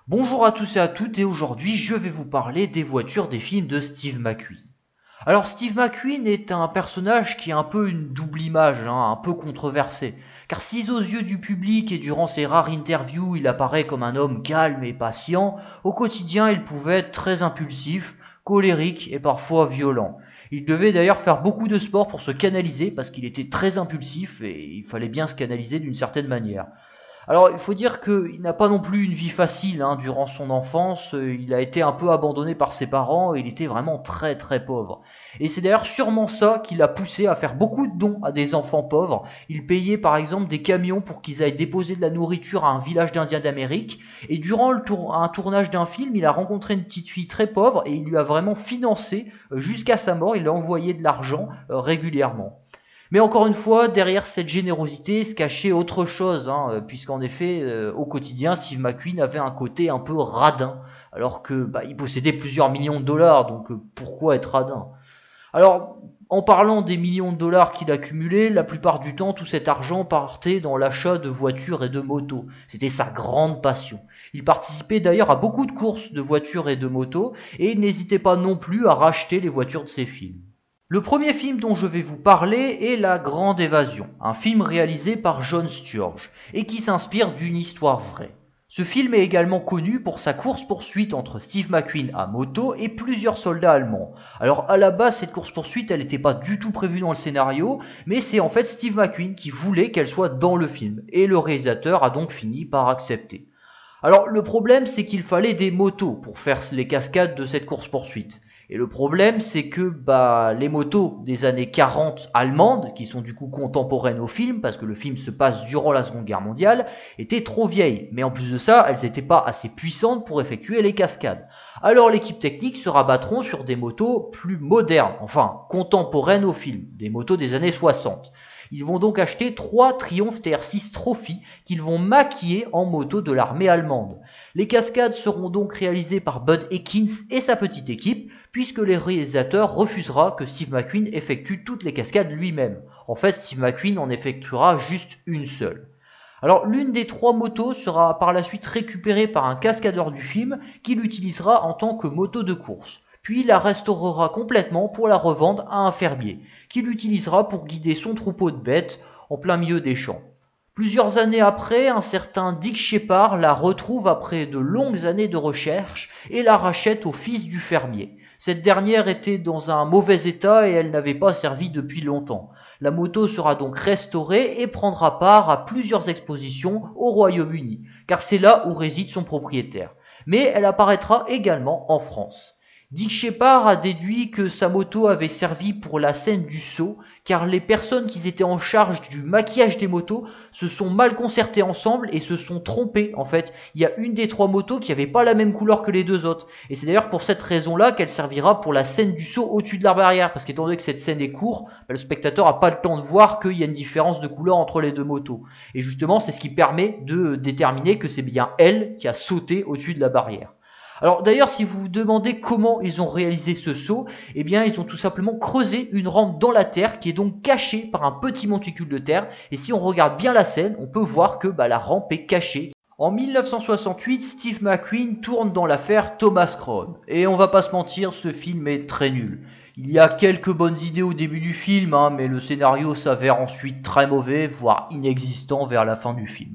Bonjour à tous et à toutes et aujourd'hui je vais vous parler des voitures des films de Steve McQueen. Alors Steve McQueen est un personnage qui a un peu une double image, un peu controversé. Car si aux yeux du public et durant ses rares interviews il apparaît comme un homme calme et patient, au quotidien il pouvait être très impulsif, colérique et parfois violent. Il devait d'ailleurs faire beaucoup de sport pour se canaliser parce qu'il était très impulsif et il fallait bien se canaliser d'une certaine manière. Alors, il faut dire qu'il n'a pas non plus une vie facile durant son enfance. Il a été un peu abandonné par ses parents et il était vraiment très très pauvre. Et c'est d'ailleurs sûrement ça qui l'a poussé à faire beaucoup de dons à des enfants pauvres. Il payait par exemple des camions pour qu'ils aillent déposer de la nourriture à un village d'Indiens d'Amérique. Et durant un tournage d'un film, il a rencontré une petite fille très pauvre et il lui a vraiment financé jusqu'à sa mort. Il lui a envoyé de l'argent régulièrement. Mais encore une fois, derrière cette générosité se cachait autre chose, puisqu'en effet, au quotidien, Steve McQueen avait un côté un peu radin, alors que il possédait plusieurs millions de dollars, donc pourquoi être radin? Alors, en parlant des millions de dollars qu'il accumulait, la plupart du temps, tout cet argent partait dans l'achat de voitures et de motos. C'était sa grande passion. Il participait d'ailleurs à beaucoup de courses de voitures et de motos, et il n'hésitait pas non plus à racheter les voitures de ses films. Le premier film dont je vais vous parler est La Grande Évasion, un film réalisé par John Sturges et qui s'inspire d'une histoire vraie. Ce film est également connu pour sa course-poursuite entre Steve McQueen à moto et plusieurs soldats allemands. Alors à la base, cette course-poursuite, elle n'était pas du tout prévue dans le scénario, mais c'est en fait Steve McQueen qui voulait qu'elle soit dans le film, et le réalisateur a donc fini par accepter. Alors le problème c'est qu'il fallait des motos pour faire les cascades de cette course-poursuite. Et le problème c'est que les motos des années 40 allemandes, qui sont du coup contemporaines au film, parce que le film se passe durant la Seconde Guerre mondiale, étaient trop vieilles. Mais en plus de ça, elles n'étaient pas assez puissantes pour effectuer les cascades. Alors l'équipe technique se rabattront sur des motos plus modernes, enfin contemporaines au film, des motos des années 60. Ils vont donc acheter 3 Triumph TR6 Trophy qu'ils vont maquiller en moto de l'armée allemande. Les cascades seront donc réalisées par Bud Ekins et sa petite équipe, puisque le réalisateur refusera que Steve McQueen effectue toutes les cascades lui-même. En fait, Steve McQueen en effectuera juste une seule. Alors l'une des 3 motos sera par la suite récupérée par un cascadeur du film qui l'utilisera en tant que moto de course. Puis il la restaurera complètement pour la revendre à un fermier, qui l'utilisera pour guider son troupeau de bêtes en plein milieu des champs. Plusieurs années après, un certain Dick Shepard la retrouve après de longues années de recherche et la rachète au fils du fermier. Cette dernière était dans un mauvais état et elle n'avait pas servi depuis longtemps. La moto sera donc restaurée et prendra part à plusieurs expositions au Royaume-Uni, car c'est là où réside son propriétaire. Mais elle apparaîtra également en France. Dick Shepard a déduit que sa moto avait servi pour la scène du saut, car les personnes qui étaient en charge du maquillage des motos se sont mal concertées ensemble et se sont trompées en fait. Il y a une des 3 motos qui n'avait pas la même couleur que les 2 autres. Et c'est d'ailleurs pour cette raison-là qu'elle servira pour la scène du saut au-dessus de la barrière, parce qu'étant donné que cette scène est courte, le spectateur n'a pas le temps de voir qu'il y a une différence de couleur entre les 2 motos. Et justement, c'est ce qui permet de déterminer que c'est bien elle qui a sauté au-dessus de la barrière. Alors d'ailleurs, si vous vous demandez comment ils ont réalisé ce saut, eh bien ils ont tout simplement creusé une rampe dans la terre qui est donc cachée par un petit monticule de terre. Et si on regarde bien la scène, on peut voir que la rampe est cachée. En 1968, Steve McQueen tourne dans l'affaire Thomas Crown. Et on va pas se mentir, ce film est très nul. Il y a quelques bonnes idées au début du film, mais le scénario s'avère ensuite très mauvais, voire inexistant vers la fin du film.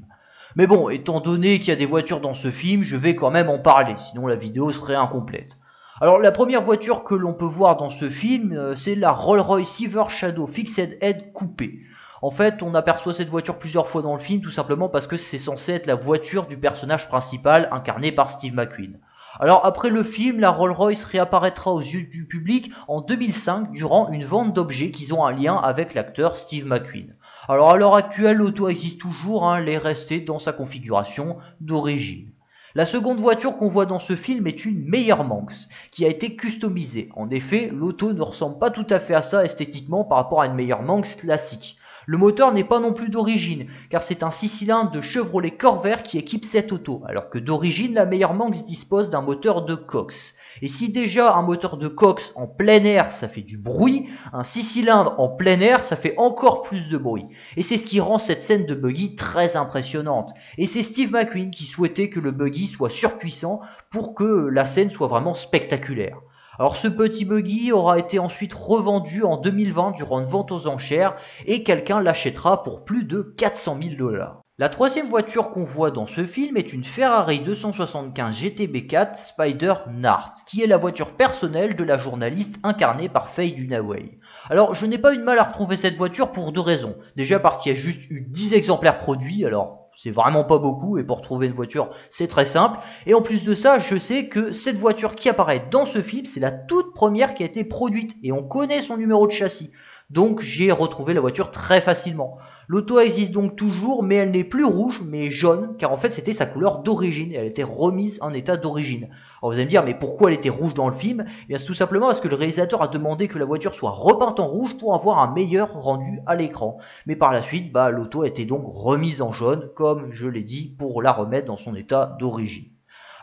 Mais bon, étant donné qu'il y a des voitures dans ce film, je vais quand même en parler, sinon la vidéo serait incomplète. Alors la première voiture que l'on peut voir dans ce film, c'est la Rolls-Royce Silver Shadow Fixed Head coupée. En fait, on aperçoit cette voiture plusieurs fois dans le film, tout simplement parce que c'est censé être la voiture du personnage principal incarné par Steve McQueen. Alors après le film, la Rolls-Royce réapparaîtra aux yeux du public en 2005 durant une vente d'objets qui ont un lien avec l'acteur Steve McQueen. Alors à l'heure actuelle, l'auto existe toujours, elle est restée dans sa configuration d'origine. La seconde voiture qu'on voit dans ce film est une Meyer Manx, qui a été customisée. En effet, l'auto ne ressemble pas tout à fait à ça esthétiquement par rapport à une Meyer Manx classique. Le moteur n'est pas non plus d'origine, car c'est un 6 cylindres de Chevrolet Corvair qui équipe cette auto, alors que d'origine la meilleure Manx dispose d'un moteur de Cox. Et si déjà un moteur de Cox en plein air ça fait du bruit, un 6 cylindres en plein air ça fait encore plus de bruit. Et c'est ce qui rend cette scène de buggy très impressionnante. Et c'est Steve McQueen qui souhaitait que le buggy soit surpuissant pour que la scène soit vraiment spectaculaire. Alors ce petit buggy aura été ensuite revendu en 2020 durant une vente aux enchères et quelqu'un l'achètera pour plus de 400 000 $. La troisième voiture qu'on voit dans ce film est une Ferrari 275 GTB4 Spider Nart, qui est la voiture personnelle de la journaliste incarnée par Faye Dunaway. Alors je n'ai pas eu de mal à retrouver cette voiture pour deux raisons. Déjà parce qu'il y a juste eu 10 exemplaires produits, alors c'est vraiment pas beaucoup et pour trouver une voiture c'est très simple. Et en plus de ça, je sais que cette voiture qui apparaît dans ce film, c'est la toute première qui a été produite et on connaît son numéro de châssis. Donc j'ai retrouvé la voiture très facilement. L'auto existe donc toujours, mais elle n'est plus rouge, mais jaune, car en fait c'était sa couleur d'origine, et elle était remise en état d'origine. Alors vous allez me dire, mais pourquoi elle était rouge dans le film? Eh bien c'est tout simplement parce que le réalisateur a demandé que la voiture soit repeinte en rouge pour avoir un meilleur rendu à l'écran. Mais par la suite, l'auto a été donc remise en jaune, comme je l'ai dit, pour la remettre dans son état d'origine.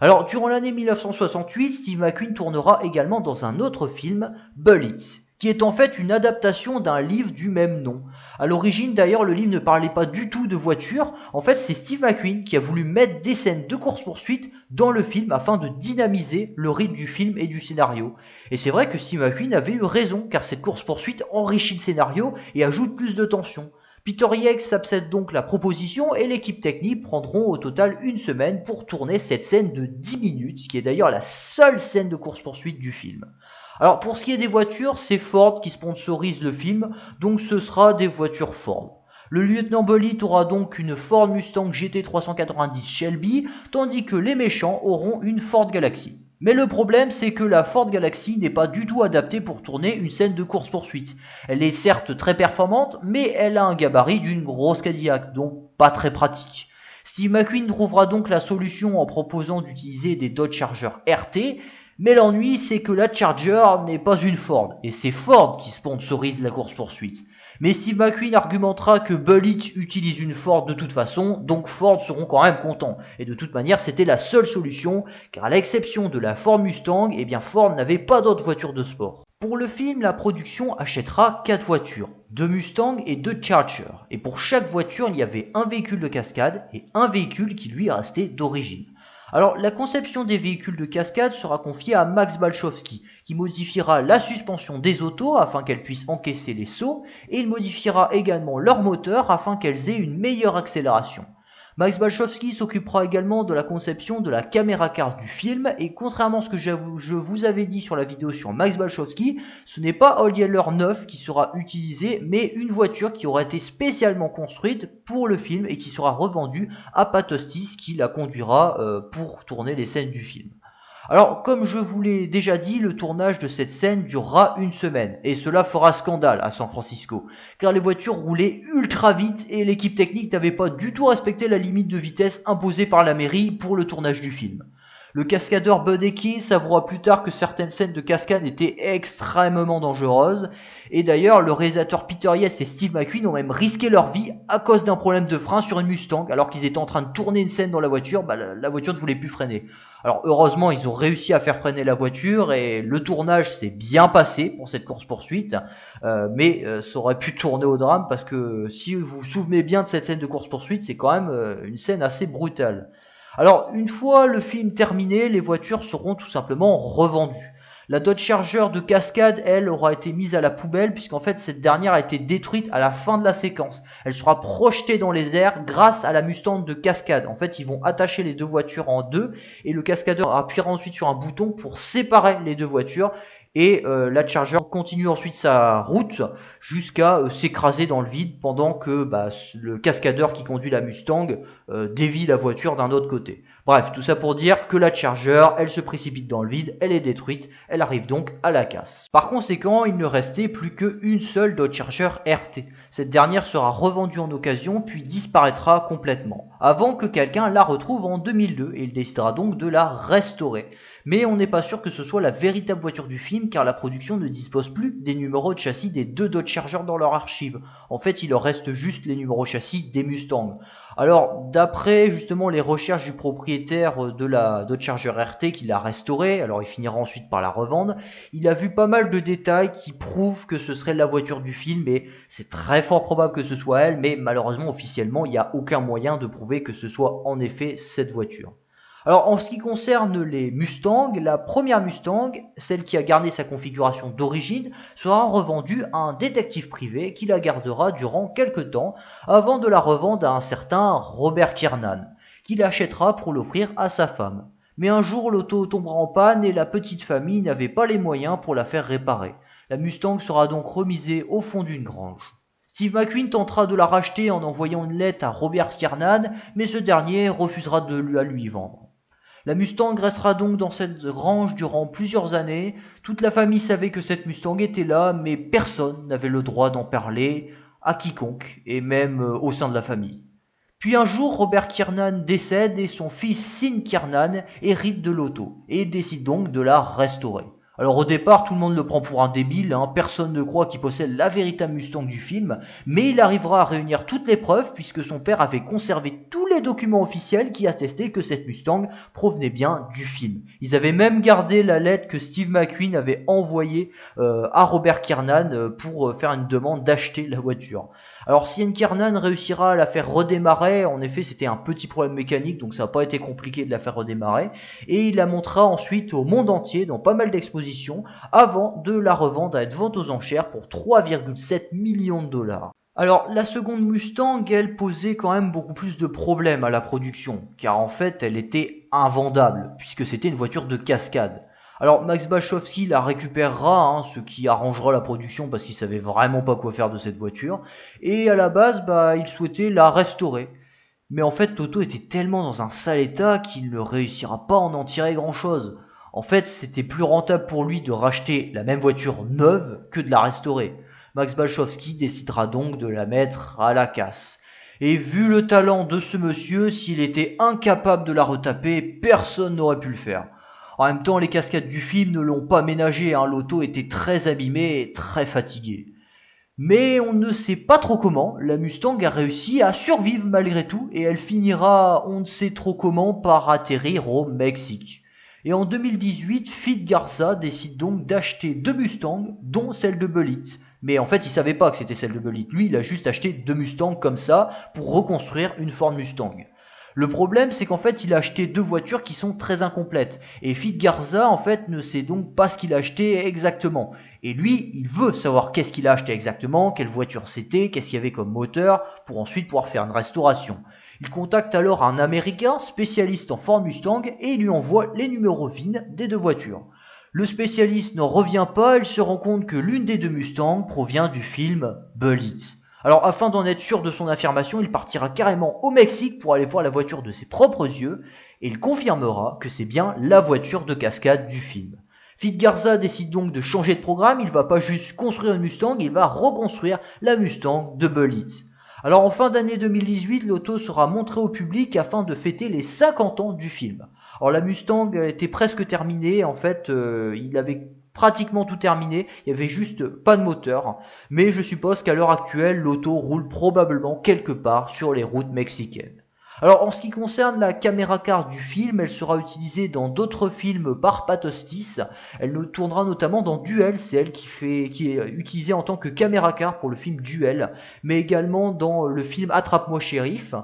Alors durant l'année 1968, Steve McQueen tournera également dans un autre film, Bullitt, qui est en fait une adaptation d'un livre du même nom. À l'origine d'ailleurs le livre ne parlait pas du tout de voiture, en fait c'est Steve McQueen qui a voulu mettre des scènes de course-poursuite dans le film afin de dynamiser le rythme du film et du scénario. Et c'est vrai que Steve McQueen avait eu raison car cette course-poursuite enrichit le scénario et ajoute plus de tension. Peter Yates accepte donc la proposition et l'équipe technique prendront au total une semaine pour tourner cette scène de 10 minutes, qui est d'ailleurs la seule scène de course-poursuite du film. Alors pour ce qui est des voitures, c'est Ford qui sponsorise le film, donc ce sera des voitures Ford. Le lieutenant Bullitt aura donc une Ford Mustang GT390 Shelby, tandis que les méchants auront une Ford Galaxy. Mais le problème c'est que la Ford Galaxy n'est pas du tout adaptée pour tourner une scène de course-poursuite. Elle est certes très performante, mais elle a un gabarit d'une grosse Cadillac, donc pas très pratique. Steve McQueen trouvera donc la solution en proposant d'utiliser des Dodge Charger RT, mais l'ennui c'est que la Charger n'est pas une Ford, et c'est Ford qui sponsorise la course-poursuite. Mais Steve McQueen argumentera que Bullitt utilise une Ford de toute façon, donc Ford seront quand même contents. Et de toute manière c'était la seule solution, car à l'exception de la Ford Mustang, Ford n'avait pas d'autres voitures de sport. Pour le film, la production achètera 4 voitures, 2 Mustang et 2 Charger. Et pour chaque voiture, il y avait un véhicule de cascade et un véhicule qui lui est resté d'origine. Alors la conception des véhicules de cascade sera confiée à Max Balchowsky, qui modifiera la suspension des autos afin qu'elles puissent encaisser les sauts, et il modifiera également leur moteur afin qu'elles aient une meilleure accélération. Max Balchowsky s'occupera également de la conception de la caméra car du film, et contrairement à ce que je vous avais dit sur la vidéo sur Max Balchowsky, ce n'est pas All Yeller 9 qui sera utilisé, mais une voiture qui aura été spécialement construite pour le film et qui sera revendue à Pat Ostis qui la conduira pour tourner les scènes du film. Alors, comme je vous l'ai déjà dit, le tournage de cette scène durera une semaine, et cela fera scandale à San Francisco, car les voitures roulaient ultra vite et l'équipe technique n'avait pas du tout respecté la limite de vitesse imposée par la mairie pour le tournage du film. Le cascadeur Bud Ekins avouera plus tard que certaines scènes de cascade étaient extrêmement dangereuses, et d'ailleurs le réalisateur Peter Yates et Steve McQueen ont même risqué leur vie à cause d'un problème de frein sur une Mustang, alors qu'ils étaient en train de tourner une scène dans la voiture, la voiture ne voulait plus freiner. Alors heureusement ils ont réussi à faire freiner la voiture et le tournage s'est bien passé pour cette course-poursuite, mais ça aurait pu tourner au drame parce que si vous vous souvenez bien de cette scène de course-poursuite, c'est quand même une scène assez brutale. Alors une fois le film terminé, les voitures seront tout simplement revendues. La Dodge Charger de cascade, elle, aura été mise à la poubelle puisqu'en fait cette dernière a été détruite à la fin de la séquence. Elle sera projetée dans les airs grâce à la Mustang de cascade. En fait, ils vont attacher les deux voitures en deux et le cascadeur appuiera ensuite sur un bouton pour séparer les deux voitures. Et la Charger continue ensuite sa route jusqu'à s'écraser dans le vide pendant que le cascadeur qui conduit la Mustang dévie la voiture d'un autre côté. Bref, tout ça pour dire que la Charger, elle se précipite dans le vide, elle est détruite, elle arrive donc à la casse. Par conséquent, il ne restait plus qu'une seule Dodge Charger RT. Cette dernière sera revendue en occasion puis disparaîtra complètement, avant que quelqu'un la retrouve en 2002 et il décidera donc de la restaurer. Mais on n'est pas sûr que ce soit la véritable voiture du film d'origine car la production ne dispose plus des numéros de châssis des 2 Dodge Charger dans leur archive. En fait, il leur reste juste les numéros châssis des Mustangs. Alors, d'après justement les recherches du propriétaire de la Dodge Charger RT qui l'a restaurée, alors il finira ensuite par la revendre, il a vu pas mal de détails qui prouvent que ce serait la voiture du film et c'est très fort probable que ce soit elle, mais malheureusement officiellement il n'y a aucun moyen de prouver que ce soit en effet cette voiture. Alors en ce qui concerne les Mustangs, la première Mustang, celle qui a gardé sa configuration d'origine, sera revendue à un détective privé qui la gardera durant quelques temps avant de la revendre à un certain Robert Kiernan, qui l'achètera pour l'offrir à sa femme. Mais un jour l'auto tombera en panne et la petite famille n'avait pas les moyens pour la faire réparer. La Mustang sera donc remisée au fond d'une grange. Steve McQueen tentera de la racheter en envoyant une lettre à Robert Kiernan, mais ce dernier refusera de la lui vendre. La Mustang restera donc dans cette grange durant plusieurs années. Toute la famille savait que cette Mustang était là, mais personne n'avait le droit d'en parler à quiconque, et même au sein de la famille. Puis un jour, Robert Kiernan décède et son fils Sean Kiernan hérite de l'auto, et il décide donc de la restaurer. Alors au départ, tout le monde le prend pour un débile, personne ne croit qu'il possède la véritable Mustang du film, mais il arrivera à réunir toutes les preuves puisque son père avait conservé tous les documents officiels qui attestaient que cette Mustang provenait bien du film. Ils avaient même gardé la lettre que Steve McQueen avait envoyée à Robert Kiernan pour faire une demande d'acheter la voiture. Alors si Kiernan réussira à la faire redémarrer, en effet c'était un petit problème mécanique donc ça n'a pas été compliqué de la faire redémarrer, et il la montrera ensuite au monde entier dans pas mal d'expositions avant de la revendre à être vente aux enchères pour 3,7 millions de dollars. Alors la seconde Mustang, elle posait quand même beaucoup plus de problèmes à la production, car en fait elle était invendable, puisque c'était une voiture de cascade. Alors Max Balchowsky la récupérera, ce qui arrangera la production parce qu'il savait vraiment pas quoi faire de cette voiture, et à la base il souhaitait la restaurer. Mais en fait l'auto était tellement dans un sale état qu'il ne réussira pas à en tirer grand chose. En fait c'était plus rentable pour lui de racheter la même voiture neuve que de la restaurer. Max Balchowsky décidera donc de la mettre à la casse. Et vu le talent de ce monsieur, s'il était incapable de la retaper, personne n'aurait pu le faire. En même temps, les cascades du film ne l'ont pas ménagé, l'auto était très abîmée et très fatiguée. Mais on ne sait pas trop comment, la Mustang a réussi à survivre malgré tout et elle finira, on ne sait trop comment, par atterrir au Mexique. Et en 2018, Fit Garza décide donc d'acheter 2 Mustangs, dont celle de Bullitt. Mais en fait, il savait pas que c'était celle de Bullitt. Lui, il a juste acheté 2 Mustangs comme ça pour reconstruire une Ford Mustang. Le problème, c'est qu'en fait, il a acheté 2 voitures qui sont très incomplètes. Et Fit Garza, en fait, ne sait donc pas ce qu'il a acheté exactement. Et lui, il veut savoir qu'est-ce qu'il a acheté exactement, quelle voiture c'était, qu'est-ce qu'il y avait comme moteur, pour ensuite pouvoir faire une restauration. Il contacte alors un Américain spécialiste en Ford Mustang et il lui envoie les numéros VIN des 2 voitures. Le spécialiste n'en revient pas, il se rend compte que l'une des 2 Mustangs provient du film Bullitt. Alors afin d'en être sûr de son affirmation, il partira carrément au Mexique pour aller voir la voiture de ses propres yeux et il confirmera que c'est bien la voiture de cascade du film. Fit Garza décide donc de changer de programme, il va pas juste construire une Mustang, il va reconstruire la Mustang de Bullitt. Alors en fin d'année 2018, l'auto sera montrée au public afin de fêter les 50 ans du film. Alors la Mustang était presque terminée, en fait il avait pratiquement tout terminé, il y avait juste pas de moteur, mais je suppose qu'à l'heure actuelle, l'auto roule probablement quelque part sur les routes mexicaines. Alors en ce qui concerne la caméra car du film, elle sera utilisée dans d'autres films par Pat Ostis. Elle tournera notamment dans Duel, c'est elle qui est utilisée en tant que caméra car pour le film Duel, mais également dans le film Attrape-moi shérif.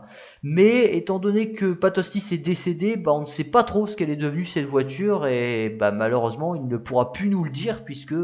Mais étant donné que Pat Ostis est décédé, on ne sait pas trop ce qu'elle est devenue cette voiture et malheureusement il ne pourra plus nous le dire puisque,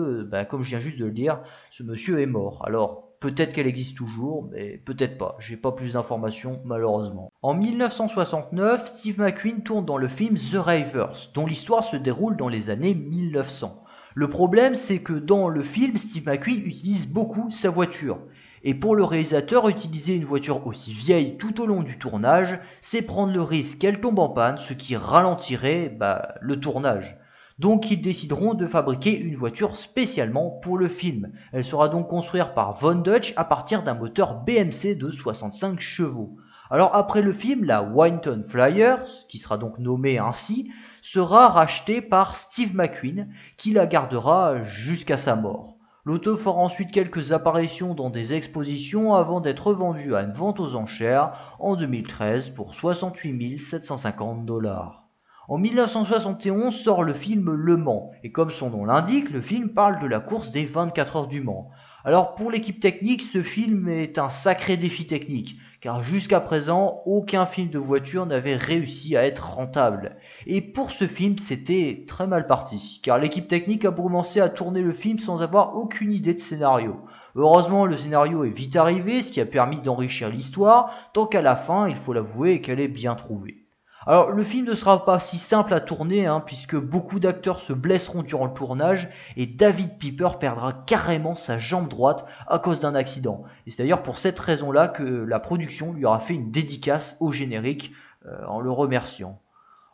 comme je viens juste de le dire, ce monsieur est mort. Alors peut-être qu'elle existe toujours, mais peut-être pas. J'ai pas plus d'informations, malheureusement. En 1969, Steve McQueen tourne dans le film The Ravers, dont l'histoire se déroule dans les années 1900. Le problème, c'est que dans le film, Steve McQueen utilise beaucoup sa voiture. Et pour le réalisateur, utiliser une voiture aussi vieille tout au long du tournage, c'est prendre le risque qu'elle tombe en panne, ce qui ralentirait le tournage. Donc ils décideront de fabriquer une voiture spécialement pour le film. Elle sera donc construite par Von Dutch à partir d'un moteur BMC de 65 chevaux. Alors après le film, la Winton Flyers, qui sera donc nommée ainsi, sera rachetée par Steve McQueen, qui la gardera jusqu'à sa mort. L'auto fera ensuite quelques apparitions dans des expositions avant d'être vendue à une vente aux enchères en 2013 pour 68 750 $. En 1971 sort le film Le Mans, et comme son nom l'indique, le film parle de la course des 24 heures du Mans. Alors pour l'équipe technique, ce film est un sacré défi technique, car jusqu'à présent, aucun film de voiture n'avait réussi à être rentable. Et pour ce film, c'était très mal parti, car l'équipe technique a commencé à tourner le film sans avoir aucune idée de scénario. Heureusement, le scénario est vite arrivé, ce qui a permis d'enrichir l'histoire, tant qu'à la fin, il faut l'avouer, qu'elle est bien trouvée. Alors le film ne sera pas si simple à tourner, puisque beaucoup d'acteurs se blesseront durant le tournage et David Pieper perdra carrément sa jambe droite à cause d'un accident. Et c'est d'ailleurs pour cette raison-là que la production lui aura fait une dédicace au générique en le remerciant.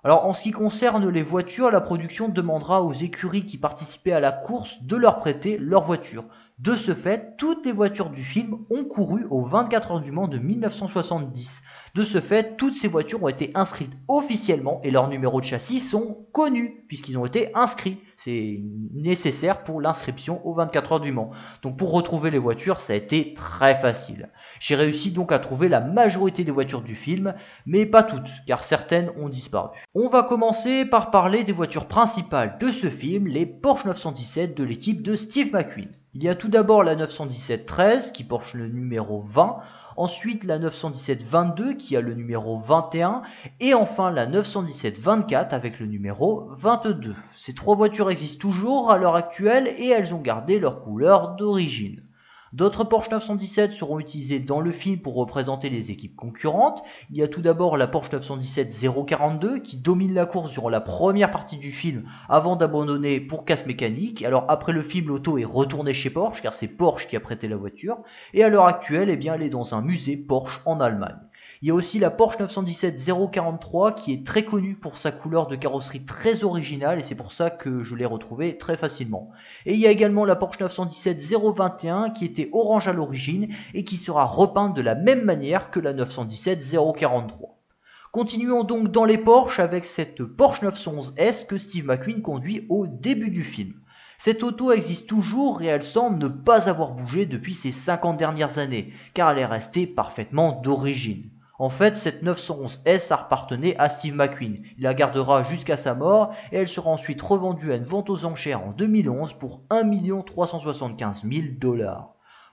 Alors en ce qui concerne les voitures, la production demandera aux écuries qui participaient à la course de leur prêter leurs voitures. De ce fait, toutes les voitures du film ont couru aux 24 heures du Mans de 1970. De ce fait, toutes ces voitures ont été inscrites officiellement et leurs numéros de châssis sont connus puisqu'ils ont été inscrits. C'est nécessaire pour l'inscription aux 24 heures du Mans. Donc pour retrouver les voitures, ça a été très facile. J'ai réussi donc à trouver la majorité des voitures du film, mais pas toutes, car certaines ont disparu. On va commencer par parler des voitures principales de ce film, les Porsche 917 de l'équipe de Steve McQueen. Il y a tout d'abord la 917-13 qui porte le numéro 20, ensuite la 917-22 qui a le numéro 21 et enfin la 917-24 avec le numéro 22. Ces trois voitures existent toujours à l'heure actuelle et elles ont gardé leur couleur d'origine. D'autres Porsche 917 seront utilisés dans le film pour représenter les équipes concurrentes. Il y a tout d'abord la Porsche 917 042 qui domine la course durant la première partie du film avant d'abandonner pour casse mécanique. Alors après le film, l'auto est retournée chez Porsche car c'est Porsche qui a prêté la voiture. Et à l'heure actuelle, elle est dans un musée Porsche en Allemagne. Il y a aussi la Porsche 917 043 qui est très connue pour sa couleur de carrosserie très originale et c'est pour ça que je l'ai retrouvée très facilement. Et il y a également la Porsche 917 021 qui était orange à l'origine et qui sera repeinte de la même manière que la 917 043. Continuons donc dans les Porsche avec cette Porsche 911 S que Steve McQueen conduit au début du film. Cette auto existe toujours et elle semble ne pas avoir bougé depuis ces 50 dernières années car elle est restée parfaitement d'origine. En fait, cette 911S appartenait à Steve McQueen. Il la gardera jusqu'à sa mort et elle sera ensuite revendue à une vente aux enchères en 2011 pour 1 375 000 $.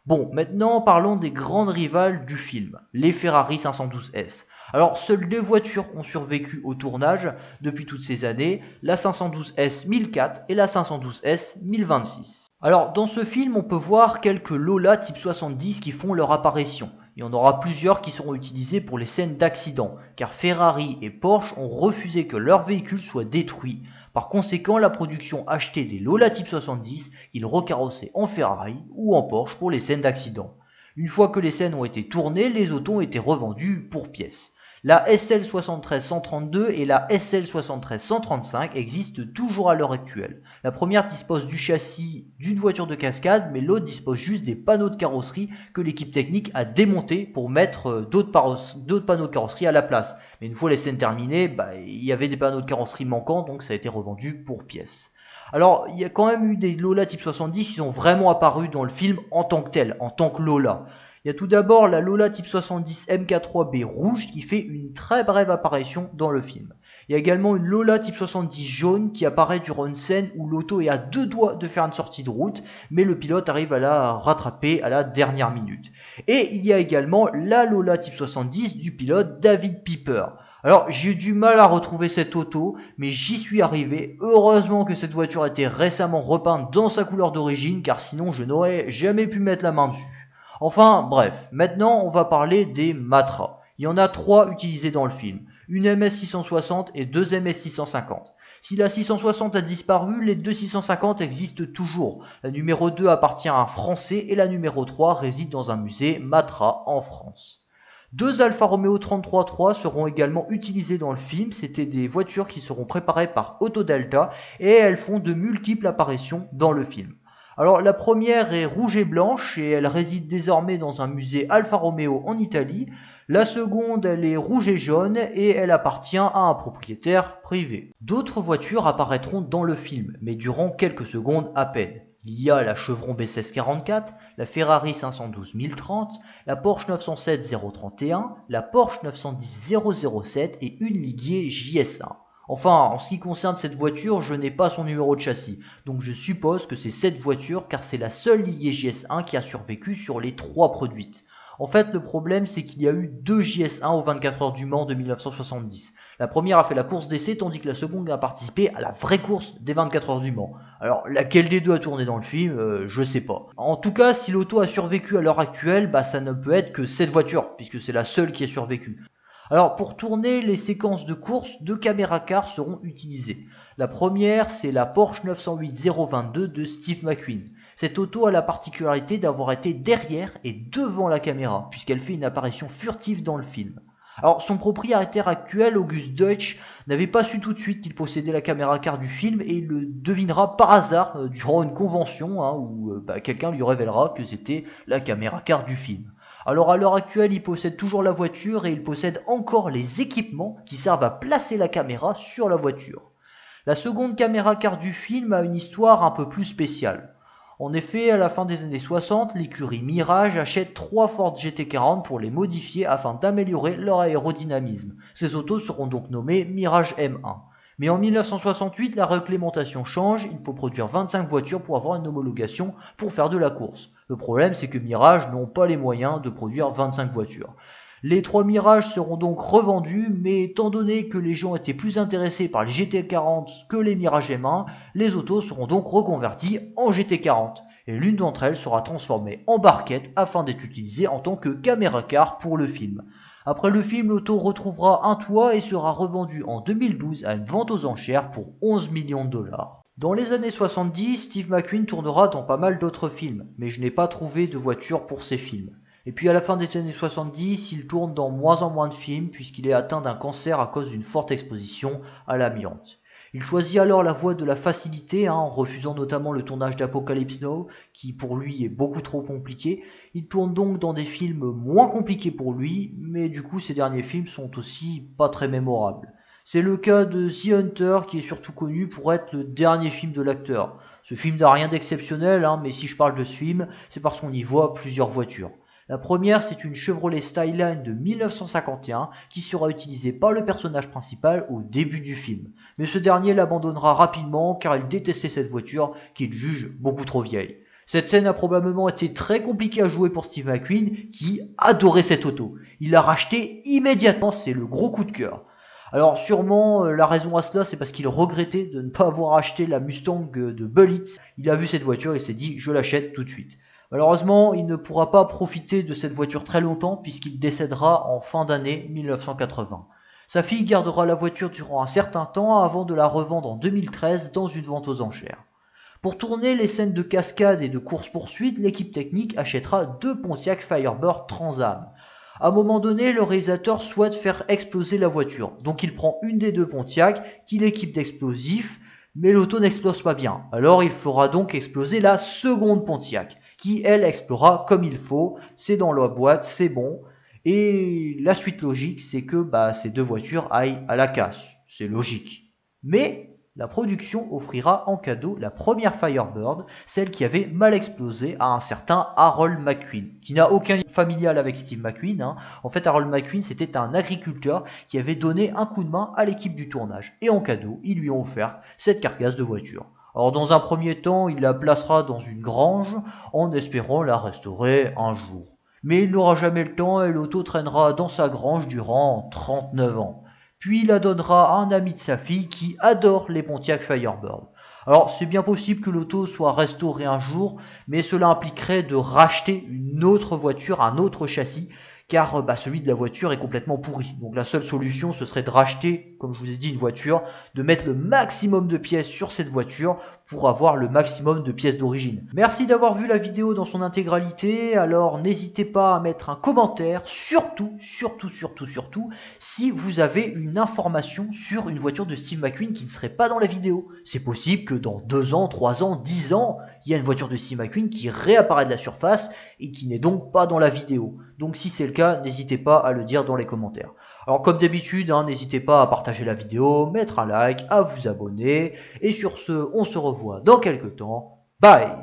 Bon, maintenant parlons des grandes rivales du film, les Ferrari 512S. Alors, seules deux voitures ont survécu au tournage depuis toutes ces années, la 512S 1004 et la 512S 1026. Alors, dans ce film, on peut voir quelques Lola Type 70 qui font leur apparition. Il y en aura plusieurs qui seront utilisés pour les scènes d'accident, car Ferrari et Porsche ont refusé que leur véhicule soit détruit. Par conséquent, la production achetait des Lola Type 70 qu'ils recarrossaient en Ferrari ou en Porsche pour les scènes d'accident. Une fois que les scènes ont été tournées, les autos ont été revendues pour pièces. La SL 73 132 et la SL 73 135 existent toujours à l'heure actuelle. La première dispose du châssis d'une voiture de cascade, mais l'autre dispose juste des panneaux de carrosserie que l'équipe technique a démontés pour mettre d'autres panneaux de carrosserie à la place. Mais une fois les scènes terminées, il y avait des panneaux de carrosserie manquants, donc ça a été revendu pour pièces. Alors, il y a quand même eu des Lola Type 70 qui sont vraiment apparus dans le film en tant que tel, en tant que Lola. Il y a tout d'abord la Lola Type 70 MK3B rouge qui fait une très brève apparition dans le film. Il y a également une Lola Type 70 jaune qui apparaît durant une scène où l'auto est à deux doigts de faire une sortie de route, mais le pilote arrive à la rattraper à la dernière minute. Et il y a également la Lola Type 70 du pilote David Pieper. Alors j'ai eu du mal à retrouver cette auto, mais j'y suis arrivé. Heureusement que cette voiture a été récemment repeinte dans sa couleur d'origine, car sinon je n'aurais jamais pu mettre la main dessus. Enfin bref, maintenant on va parler des Matra. Il y en a trois utilisés dans le film, une MS660 et deux MS650. Si la 660 a disparu, les deux 650 existent toujours. La numéro 2 appartient à un Français et la numéro 3 réside dans un musée Matra en France. Deux Alfa Romeo 33.3 seront également utilisées dans le film, c'était des voitures qui seront préparées par Autodelta et elles font de multiples apparitions dans le film. Alors la première est rouge et blanche et elle réside désormais dans un musée Alfa Romeo en Italie. La seconde, elle est rouge et jaune et elle appartient à un propriétaire privé. D'autres voitures apparaîtront dans le film, mais durant quelques secondes à peine. Il y a la Chevron B1644, la Ferrari 512 1030, la Porsche 907 031, la Porsche 910 007 et une Ligier JS1. Enfin, en ce qui concerne cette voiture, je n'ai pas son numéro de châssis, donc je suppose que c'est cette voiture car c'est la seule Ligier JS1 qui a survécu sur les 3 produites. En fait, le problème, c'est qu'il y a eu 2 JS1 aux 24 heures du Mans de 1970. La première a fait la course d'essai, tandis que la seconde a participé à la vraie course des 24 heures du Mans. Alors, laquelle des deux a tourné dans le film, je sais pas. En tout cas, si l'auto a survécu à l'heure actuelle, ça ne peut être que cette voiture, puisque c'est la seule qui a survécu. Alors, pour tourner les séquences de course, 2 caméras car seront utilisées. La première, c'est la Porsche 908 022 de Steve McQueen. Cette auto a la particularité d'avoir été derrière et devant la caméra, puisqu'elle fait une apparition furtive dans le film. Alors, son propriétaire actuel, August Deutsch, n'avait pas su tout de suite qu'il possédait la caméra car du film et il le devinera par hasard durant une convention où quelqu'un lui révélera que c'était la caméra car du film. Alors à l'heure actuelle, il possède toujours la voiture et il possède encore les équipements qui servent à placer la caméra sur la voiture. La seconde caméra car du film a une histoire un peu plus spéciale. En effet, à la fin des années 60, l'écurie Mirage achète 3 Ford GT40 pour les modifier afin d'améliorer leur aérodynamisme. Ces autos seront donc nommées Mirage M1. Mais en 1968, la réglementation change, il faut produire 25 voitures pour avoir une homologation pour faire de la course. Le problème, c'est que Mirage n'ont pas les moyens de produire 25 voitures. Les 3 Mirages seront donc revendus, mais étant donné que les gens étaient plus intéressés par les GT40 que les Mirage M1, les autos seront donc reconverties en GT40. Et l'une d'entre elles sera transformée en barquette afin d'être utilisée en tant que caméra car pour le film. Après le film, l'auto retrouvera un toit et sera revendue en 2012 à une vente aux enchères pour 11 millions de dollars. Dans les années 70, Steve McQueen tournera dans pas mal d'autres films, mais je n'ai pas trouvé de voiture pour ces films. Et puis à la fin des années 70, il tourne dans moins en moins de films puisqu'il est atteint d'un cancer à cause d'une forte exposition à l'amiante. Il choisit alors la voie de la facilité, en refusant notamment le tournage d'Apocalypse Now, qui pour lui est beaucoup trop compliqué. Il tourne donc dans des films moins compliqués pour lui, mais du coup ces derniers films sont aussi pas très mémorables. C'est le cas de The Hunter qui est surtout connu pour être le dernier film de l'acteur. Ce film n'a rien d'exceptionnel, mais si je parle de ce film, c'est parce qu'on y voit plusieurs voitures. La première, c'est une Chevrolet Skyline de 1951 qui sera utilisée par le personnage principal au début du film. Mais ce dernier l'abandonnera rapidement car il détestait cette voiture qu'il juge beaucoup trop vieille. Cette scène a probablement été très compliquée à jouer pour Steve McQueen qui adorait cette auto. Il l'a rachetée immédiatement, c'est le gros coup de cœur. Alors sûrement la raison à cela c'est parce qu'il regrettait de ne pas avoir acheté la Mustang de Bullitt. Il a vu cette voiture et s'est dit je l'achète tout de suite. Malheureusement, il ne pourra pas profiter de cette voiture très longtemps puisqu'il décédera en fin d'année 1980. Sa fille gardera la voiture durant un certain temps avant de la revendre en 2013 dans une vente aux enchères. Pour tourner les scènes de cascade et de course-poursuite, l'équipe technique achètera 2 Pontiac Firebird Trans-Am. À un moment donné, le réalisateur souhaite faire exploser la voiture, donc il prend une des 2 Pontiac qu'il équipe d'explosifs, mais l'auto n'explose pas bien. Alors il fera donc exploser la seconde Pontiac, qui elle explosera comme il faut, c'est dans la boîte, c'est bon. Et la suite logique, c'est que ces 2 voitures aillent à la casse, c'est logique. Mais la production offrira en cadeau la première Firebird, celle qui avait mal explosé à un certain Harold McQueen, qui n'a aucun lien familial avec Steve McQueen. En fait, Harold McQueen, c'était un agriculteur qui avait donné un coup de main à l'équipe du tournage. Et en cadeau, ils lui ont offert cette carcasse de voiture. Alors dans un premier temps, il la placera dans une grange en espérant la restaurer un jour. Mais il n'aura jamais le temps et l'auto traînera dans sa grange durant 39 ans. Puis il la donnera à un ami de sa fille qui adore les Pontiac Firebird. Alors c'est bien possible que l'auto soit restaurée un jour, mais cela impliquerait de racheter une autre voiture, un autre châssis, car celui de la voiture est complètement pourri. Donc la seule solution ce serait de racheter, comme je vous ai dit, une voiture, de mettre le maximum de pièces sur cette voiture pour avoir le maximum de pièces d'origine. Merci d'avoir vu la vidéo dans son intégralité, alors n'hésitez pas à mettre un commentaire, surtout, si vous avez une information sur une voiture de Steve McQueen qui ne serait pas dans la vidéo. C'est possible que dans 2 ans, 3 ans, 10 ans, il y a une voiture de Steve McQueen qui réapparaît de la surface et qui n'est donc pas dans la vidéo. Donc si c'est le cas, n'hésitez pas à le dire dans les commentaires. Alors comme d'habitude, n'hésitez pas à partager la vidéo, mettre un like, à vous abonner. Et sur ce, on se revoit dans quelques temps. Bye!